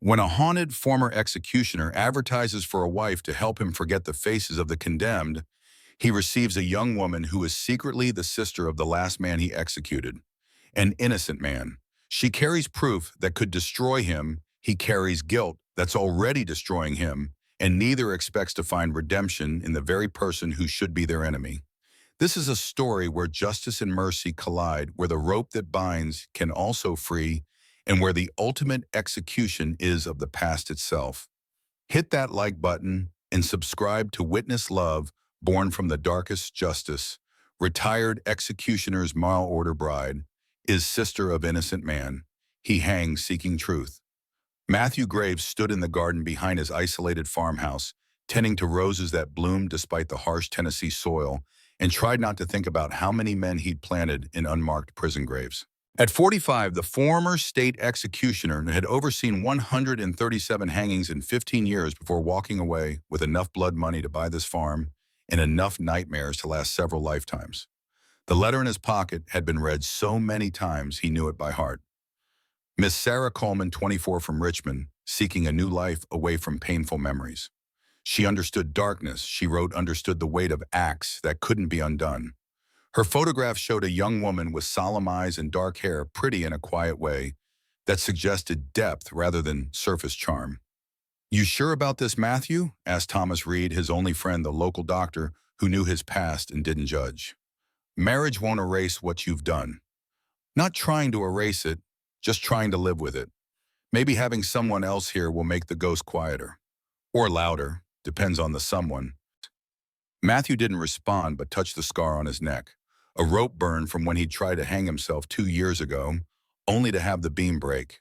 When a haunted former executioner advertises for a wife to help him forget the faces of the condemned, he receives a young woman who is secretly the sister of the last man he executed, an innocent man. She carries proof that could destroy him. He carries guilt that's already destroying him, and neither expects to find redemption in the very person who should be their enemy. This is a story where justice and mercy collide, where the rope that binds can also free, and where the ultimate execution is of the past itself. Hit that like button and subscribe to Witness Love, Born from the Darkest Justice. Retired executioner's mail order bride is sister of innocent man. He hangs seeking truth. Matthew Graves stood in the garden behind his isolated farmhouse, tending to roses that bloomed despite the harsh Tennessee soil, and tried not to think about how many men he'd planted in unmarked prison graves. At 45, the former state executioner had overseen 137 hangings in 15 years before walking away with enough blood money to buy this farm and enough nightmares to last several lifetimes. The letter in his pocket had been read so many times he knew it by heart. Miss Sarah Coleman, 24, from Richmond, seeking a new life away from painful memories. She understood darkness, she wrote, understood the weight of acts that couldn't be undone. Her photograph showed a young woman with solemn eyes and dark hair, pretty in a quiet way that suggested depth rather than surface charm. "You sure about this, Matthew?" asked Thomas Reed, his only friend, the local doctor who knew his past and didn't judge. "Marriage won't erase what you've done." "Not trying to erase it, just trying to live with it. Maybe having someone else here will make the ghost quieter. Or louder, depends on the someone." Matthew didn't respond but touched the scar on his neck. A rope burn from when he tried to hang himself 2 years ago, only to have the beam break.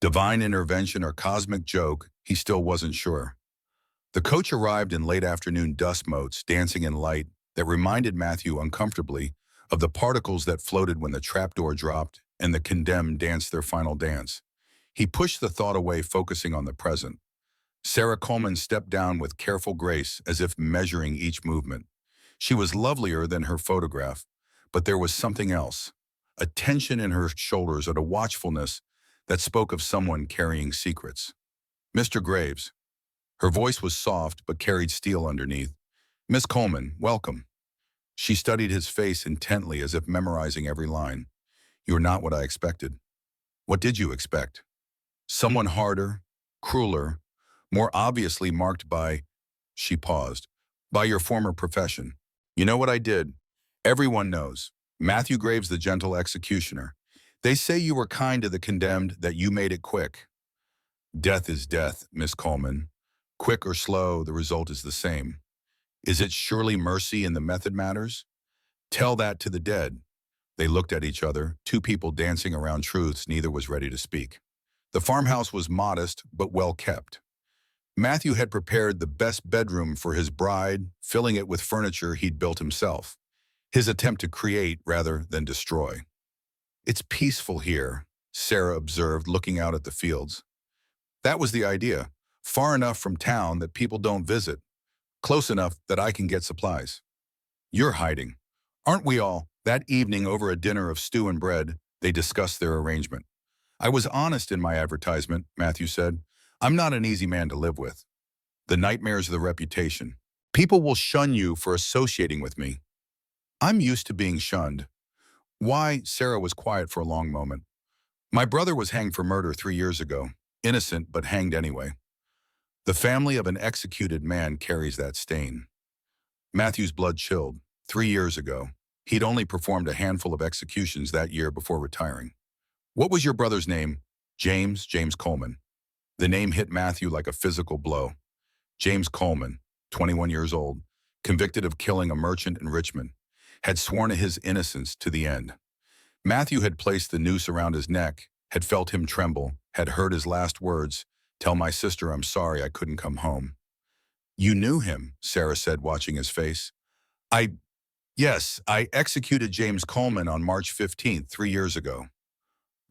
Divine intervention or cosmic joke, he still wasn't sure. The coach arrived in late afternoon dust motes, dancing in light that reminded Matthew uncomfortably of the particles that floated when the trapdoor dropped and the condemned danced their final dance. He pushed the thought away, focusing on the present. Sarah Coleman stepped down with careful grace, as if measuring each movement. She was lovelier than her photograph, but there was something else, a tension in her shoulders and a watchfulness that spoke of someone carrying secrets. "Mr. Graves." Her voice was soft but carried steel underneath. "Miss Coleman, welcome." She studied his face intently, as if memorizing every line. "You're not what I expected." "What did you expect?" "Someone harder, crueler, more obviously marked by," she paused, "by your former profession." "You know what I did? Everyone knows. Matthew Graves, the gentle executioner. They say you were kind to the condemned, that you made it quick." "Death is death, Miss Coleman. Quick or slow, the result is the same. Is it surely mercy in the method matters? Tell that to the dead." They looked at each other, two people dancing around truths neither was ready to speak. The farmhouse was modest but well kept. Matthew had prepared the best bedroom for his bride, filling it with furniture he'd built himself, his attempt to create rather than destroy. "It's peaceful here," Sarah observed, looking out at the fields. "That was the idea. Far enough from town that people don't visit. Close enough that I can get supplies." "You're hiding." "Aren't we all?" That evening, over a dinner of stew and bread, they discussed their arrangement. "I was honest in my advertisement," Matthew said. "I'm not an easy man to live with. The nightmares of the reputation. People will shun you for associating with me." "I'm used to being shunned." "Why?" Sarah was quiet for a long moment. "My brother was hanged for murder 3 years ago. Innocent, but hanged anyway. The family of an executed man carries that stain." Matthew's blood chilled. 3 years ago. He'd only performed a handful of executions that year before retiring. "What was your brother's name?" James Coleman." The name hit Matthew like a physical blow. James Coleman, 21 years old, convicted of killing a merchant in Richmond, had sworn to his innocence to the end. Matthew had placed the noose around his neck, had felt him tremble, had heard his last words, "Tell my sister I'm sorry I couldn't come home." "You knew him," Sarah said, watching his face. Yes, I executed James Coleman on March 15th, 3 years ago."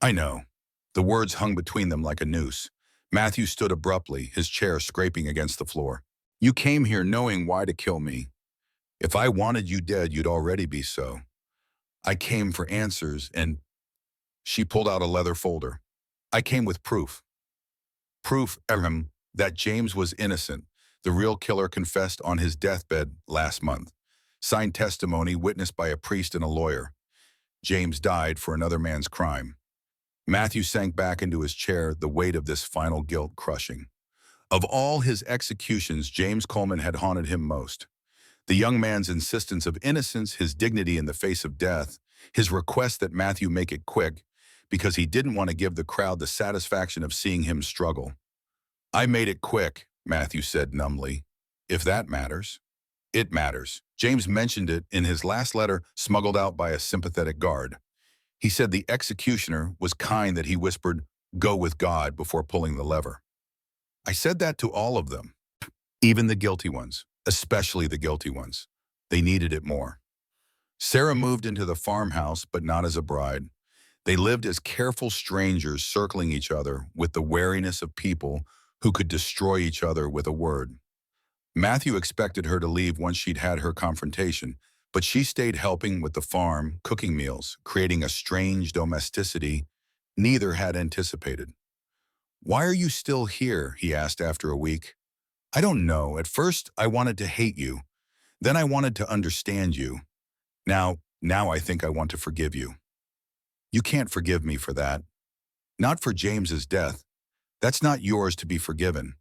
"I know." The words hung between them like a noose. Matthew stood abruptly, his chair scraping against the floor. "You came here knowing why to kill me. If I wanted you dead, you'd already be so. I came for answers, and..." She pulled out a leather folder. "I came with proof." Proof that James was innocent. The real killer confessed on his deathbed last month. Signed testimony witnessed by a priest and a lawyer. James died for another man's crime. Matthew sank back into his chair, the weight of this final guilt crushing. Of all his executions, James Coleman had haunted him most. The young man's insistence of innocence, his dignity in the face of death, his request that Matthew make it quick, because he didn't want to give the crowd the satisfaction of seeing him struggle. "I made it quick," Matthew said numbly. "If that matters." "It matters." James mentioned it in his last letter, smuggled out by a sympathetic guard. He said the executioner was kind that he whispered, "Go with God," before pulling the lever. "I said that to all of them, even the guilty ones, especially the guilty ones. They needed it more." Sarah moved into the farmhouse, but not as a bride. They lived as careful strangers circling each other with the wariness of people who could destroy each other with a word. Matthew expected her to leave once she'd had her confrontation, but she stayed helping with the farm, cooking meals, creating a strange domesticity neither had anticipated. "Why are you still here?" he asked after a week. "I don't know. At first, I wanted to hate you. Then I wanted to understand you. Now I think I want to forgive you." "You can't forgive me for that. Not for James's death. That's not yours to be forgiven.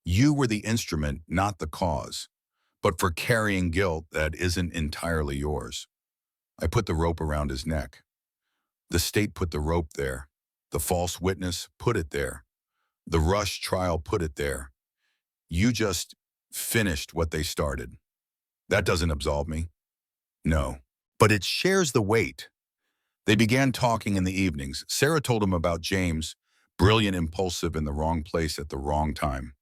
You were the instrument, not the cause, but for carrying guilt that isn't entirely yours." I put the rope around his neck. The state put the rope there. The false witness put it there. The rush trial put it there. You just finished what they started. That doesn't absolve me. No. But it shares the weight. They began talking in the evenings. Sarah told him about James, brilliant, impulsive, in the wrong place at the wrong time.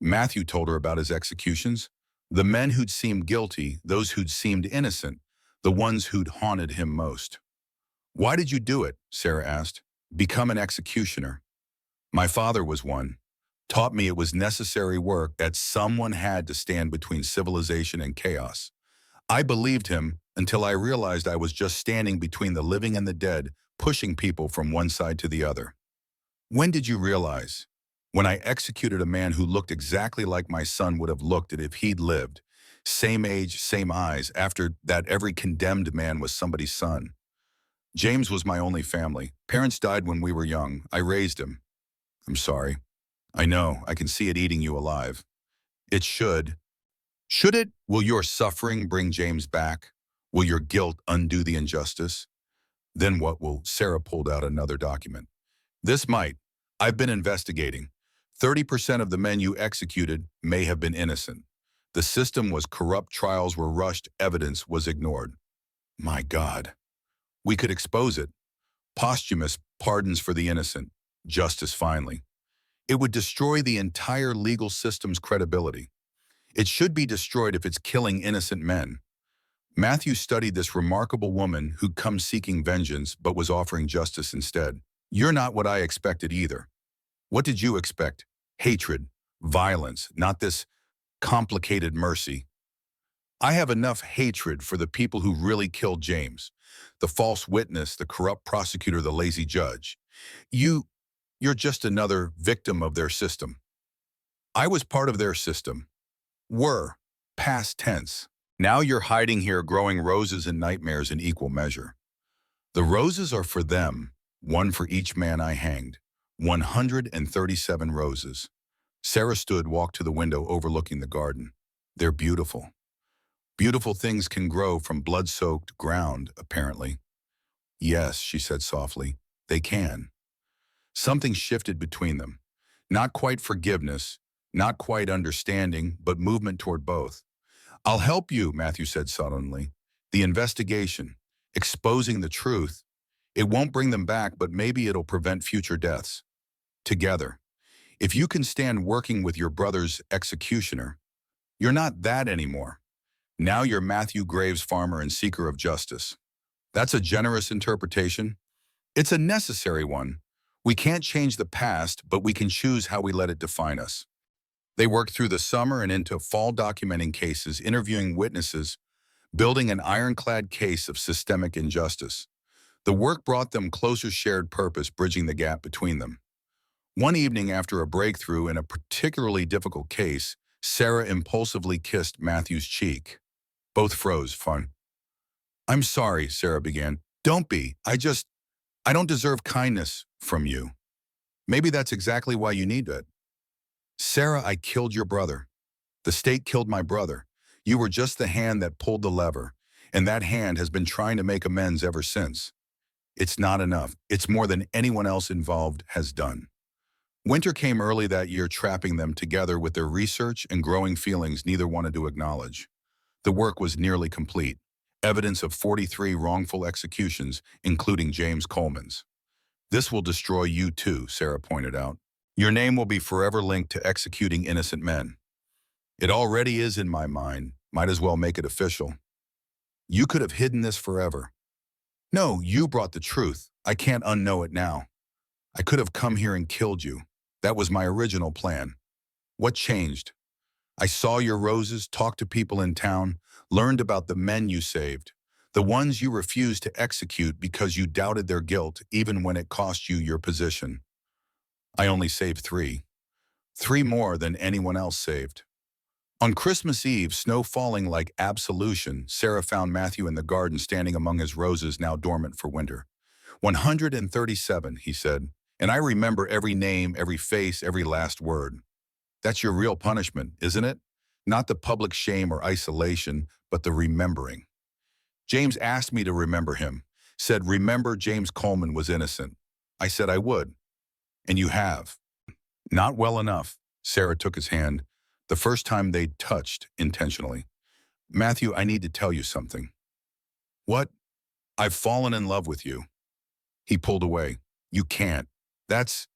Matthew told her about his executions, the men who'd seemed guilty, those who'd seemed innocent, the ones who'd haunted him most. "Why did you do it?" Sarah asked. "Become an executioner. My father was one. Taught me it was necessary work, that someone had to stand between civilization and chaos. I believed him until I realized I was just standing between the living and the dead, pushing people from one side to the other." "When did you realize?" "When I executed a man who looked exactly like my son would have looked at if he'd lived. Same age, same eyes. After that, every condemned man was somebody's son. James was my only family. Parents died when we were young. I raised him." "I'm sorry." "I know. I can see it eating you alive." "It should." "Should it? Will your suffering bring James back? Will your guilt undo the injustice?" "Then what will?" Sarah pulled out another document. "This might. I've been investigating. 30% of the men you executed may have been innocent. The system was corrupt, trials were rushed, evidence was ignored." My God. "We could expose it. Posthumous pardons for the innocent. Justice finally. It would destroy the entire legal system's credibility. It should be destroyed if it's killing innocent men." Matthew studied this remarkable woman who'd come seeking vengeance but was offering justice instead. "You're not what I expected either. What did you expect? Hatred, violence, not this complicated mercy." "I have enough hatred for the people who really killed James. The false witness, the corrupt prosecutor, the lazy judge. You're just another victim of their system." "I was part of their system." "Were. Past tense. Now you're hiding here growing roses and nightmares in equal measure." "The roses are for them, one for each man I hanged. 137 roses." Sarah stood, walked to the window overlooking the garden. "They're beautiful. Beautiful things can grow from blood-soaked ground, apparently." "Yes," she said softly, "they can." Something shifted between them. Not quite forgiveness, not quite understanding, but movement toward both. "I'll help you," Matthew said sullenly. "The investigation, exposing the truth, it won't bring them back, but maybe it'll prevent future deaths. Together. If you can stand working with your brother's executioner, you're not that anymore. Now you're Matthew Graves, farmer and seeker of justice." "That's a generous interpretation." "It's a necessary one. We can't change the past, but we can choose how we let it define us." They worked through the summer and into fall, documenting cases, interviewing witnesses, building an ironclad case of systemic injustice. The work brought them closer, shared purpose, bridging the gap between them. One evening after a breakthrough in a particularly difficult case, Sarah impulsively kissed Matthew's cheek. Both froze. Fun. "I'm sorry," Sarah began. "Don't be. I don't deserve kindness from you. Maybe that's exactly why you need it." "Sarah, I killed your brother. The state killed my brother. You were just the hand that pulled the lever, and that hand has been trying to make amends ever since. It's not enough. It's more than anyone else involved has done." Winter came early that year, trapping them together with their research and growing feelings neither wanted to acknowledge. The work was nearly complete. Evidence of 43 wrongful executions, including James Coleman's. "This will destroy you too," Sarah pointed out. "Your name will be forever linked to executing innocent men." "It already is in my mind. Might as well make it official." "You could have hidden this forever." "No, you brought the truth. I can't unknow it now. I could have come here and killed you. That was my original plan. What changed? I saw your roses, talked to people in town, learned about the men you saved, the ones you refused to execute because you doubted their guilt even when it cost you your position. I only saved 3. 3 more than anyone else saved." On Christmas Eve, snow falling like absolution, Sarah found Matthew in the garden standing among his roses now dormant for winter. 137, he said, "and I remember every name, every face, every last word." "That's your real punishment, isn't it? Not the public shame or isolation, but the remembering." "James asked me to remember him. Said, 'Remember James Coleman was innocent.' I said I would. And you have." "Not well enough." Sarah took his hand, the first time they'd touched intentionally. "Matthew, I need to tell you something." "What?" "I've fallen in love with you." He pulled away. "You can't. That's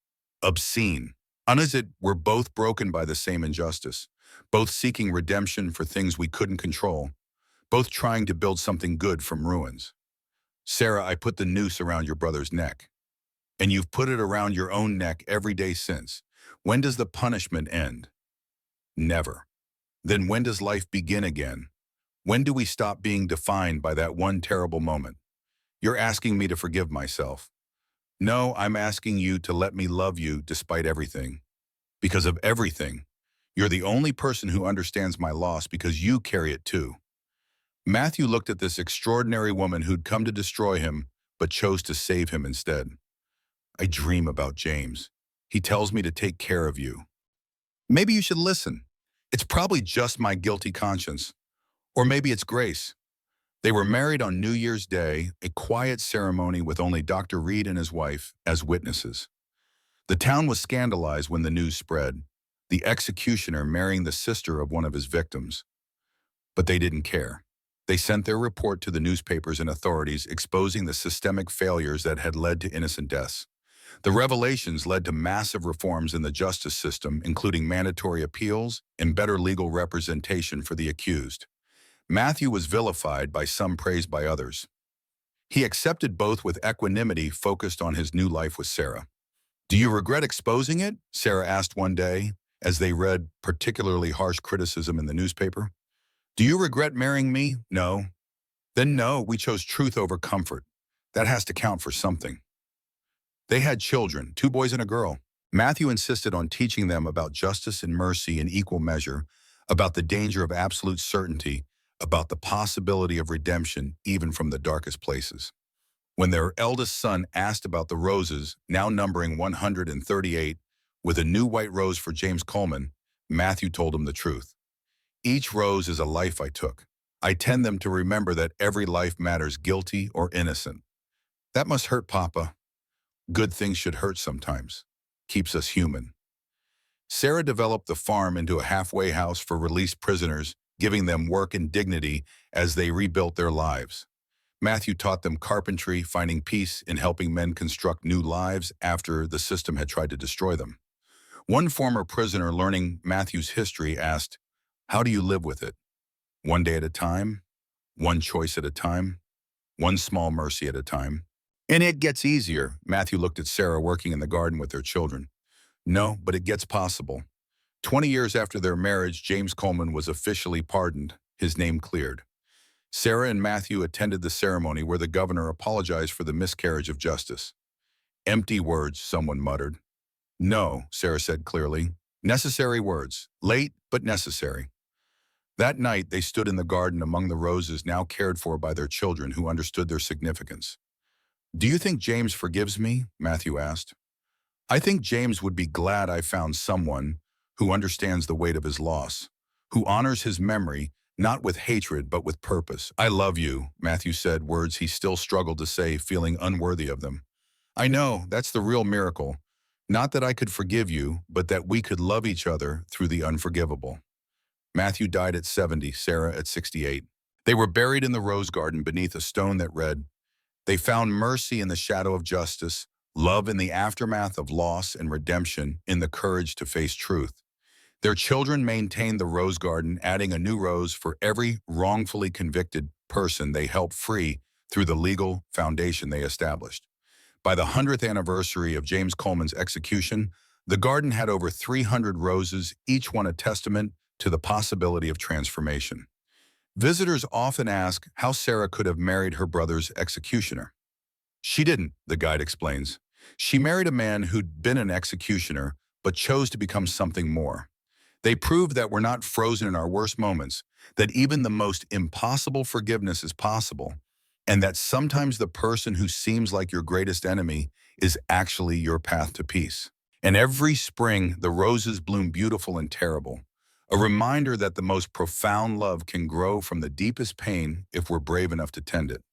obscene." "Is it? We're both broken by the same injustice, both seeking redemption for things we couldn't control, both trying to build something good from ruins. Sarah, I put the noose around your brother's neck, and you've put it around your own neck every day since. When does the punishment end? Never. Then when does life begin again? When do we stop being defined by that one terrible moment? You're asking me to forgive myself. No, I'm asking you to let me love you despite everything. Because of everything. You're the only person who understands my loss because you carry it too." Matthew looked at this extraordinary woman who'd come to destroy him, but chose to save him instead. "I dream about James. He tells me to take care of you. Maybe you should listen. It's probably just my guilty conscience. Or maybe it's grace." They were married on New Year's Day, a quiet ceremony with only Dr. Reed and his wife as witnesses. The town was scandalized when the news spread, the executioner marrying the sister of one of his victims. But they didn't care. They sent their report to the newspapers and authorities exposing the systemic failures that had led to innocent deaths. The revelations led to massive reforms in the justice system, including mandatory appeals and better legal representation for the accused. Matthew was vilified by some, praised by others. He accepted both with equanimity, focused on his new life with Sarah. "Do you regret exposing it?" Sarah asked one day, as they read particularly harsh criticism in the newspaper. "Do you regret marrying me?" "No." "Then no, we chose truth over comfort. That has to count for something." They had children, 2 boys and a girl. Matthew insisted on teaching them about justice and mercy in equal measure, about the danger of absolute certainty, about the possibility of redemption even from the darkest places. When their eldest son asked about the roses, now numbering 138, with a new white rose for James Coleman, Matthew told him the truth. "Each rose is a life I took. I tend them to remember that every life matters, guilty or innocent." "That must hurt, Papa." "Good things should hurt sometimes. Keeps us human." Sarah developed the farm into a halfway house for released prisoners, giving them work and dignity as they rebuilt their lives. Matthew taught them carpentry, finding peace in helping men construct new lives after the system had tried to destroy them. One former prisoner, learning Matthew's history, asked, "How do you live with it?" "One day at a time, one choice at a time, one small mercy at a time." "And it gets easier." Matthew looked at Sarah working in the garden with their children. "No, but it gets possible." 20 years after their marriage, James Coleman was officially pardoned, his name cleared. Sarah and Matthew attended the ceremony where the governor apologized for the miscarriage of justice. "Empty words," someone muttered. No, Sarah said clearly. Necessary words. Late, but necessary. That night, they stood in the garden among the roses now cared for by their children who understood their significance. Do you think James forgives me? Matthew asked. I think James would be glad I found someone who understands the weight of his loss, who honors his memory, not with hatred, but with purpose. I love you, Matthew said, words he still struggled to say, feeling unworthy of them. I know, that's the real miracle. Not that I could forgive you, but that we could love each other through the unforgivable. Matthew died at 70, Sarah at 68. They were buried in the rose garden beneath a stone that read, "They found mercy in the shadow of justice, love in the aftermath of loss, and redemption in the courage to face truth." Their children maintained the rose garden, adding a new rose for every wrongfully convicted person they helped free through the legal foundation they established. By the 100th anniversary of James Coleman's execution, the garden had over 300 roses, each one a testament to the possibility of transformation. Visitors often ask how Sarah could have married her brother's executioner. She didn't, the guide explains. She married a man who'd been an executioner, but chose to become something more. They proved that we're not frozen in our worst moments, that even the most impossible forgiveness is possible, and that sometimes the person who seems like your greatest enemy is actually your path to peace. And every spring, the roses bloom beautiful and terrible, a reminder that the most profound love can grow from the deepest pain if we're brave enough to tend it.